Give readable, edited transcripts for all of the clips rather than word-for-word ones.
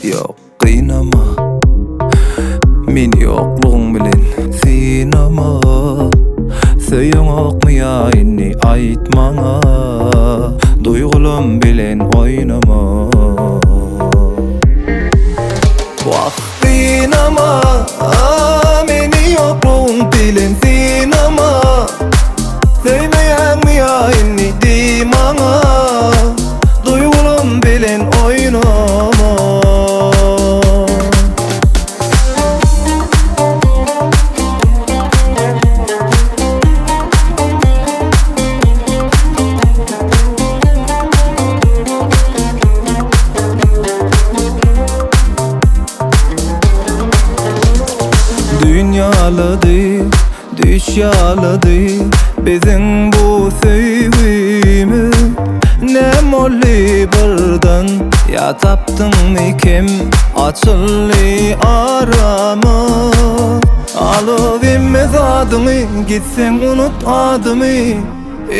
Yok kıynama, meni yokluğun bilen sinama. Söyün okmayayını aytmana, duygulum bilen oynama. Vah kıynama, meni yokluğun bilen sinama. Söymeyen miyayını dimana, duygulum bilen oynama. Dünyaladı, düşyaladı bizim bu sevgimi. Ne molli birden ya taptın mı kim açıllı arama. Alıvermez adımı, gitsen unut adımı.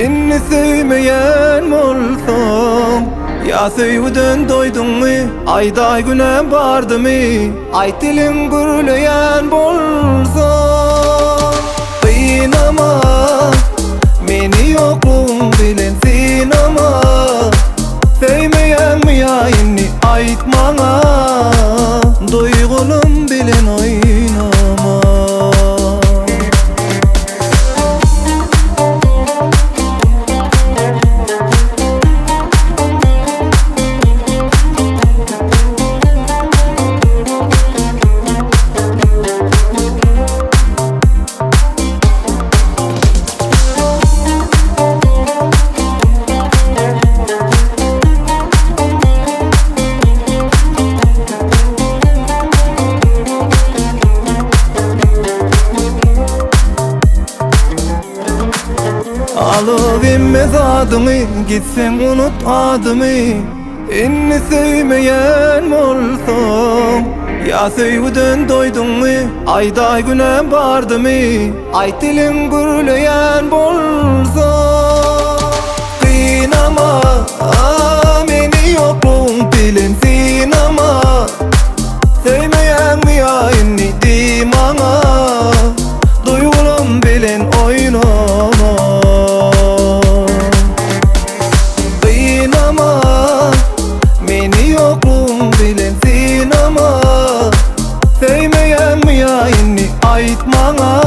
Inni sevmeyen olsam, ya sevdin doydun mu? Ayda güne bardı mı? Ay dilim gürleyen bolsa. Kıynama, meni yokluğun bilen sinama. Sevmeyen mi yayını aytmana, duygulum bilen oynama. Alıvermez adımı, gitsen unut adımı. Inni sevmeyen olsam, ya sevdin doydun mu? Ayda güne bardı mı? Ay dilim gürleyen bolsa. Kıynama, meni yokluğun bilen sinama. Sevmeyen mi yayını dimana, duygulum bilen oynama. Kıynama, meni yokluğun bilen sinama. Sevmeyen mi yayını aytmana,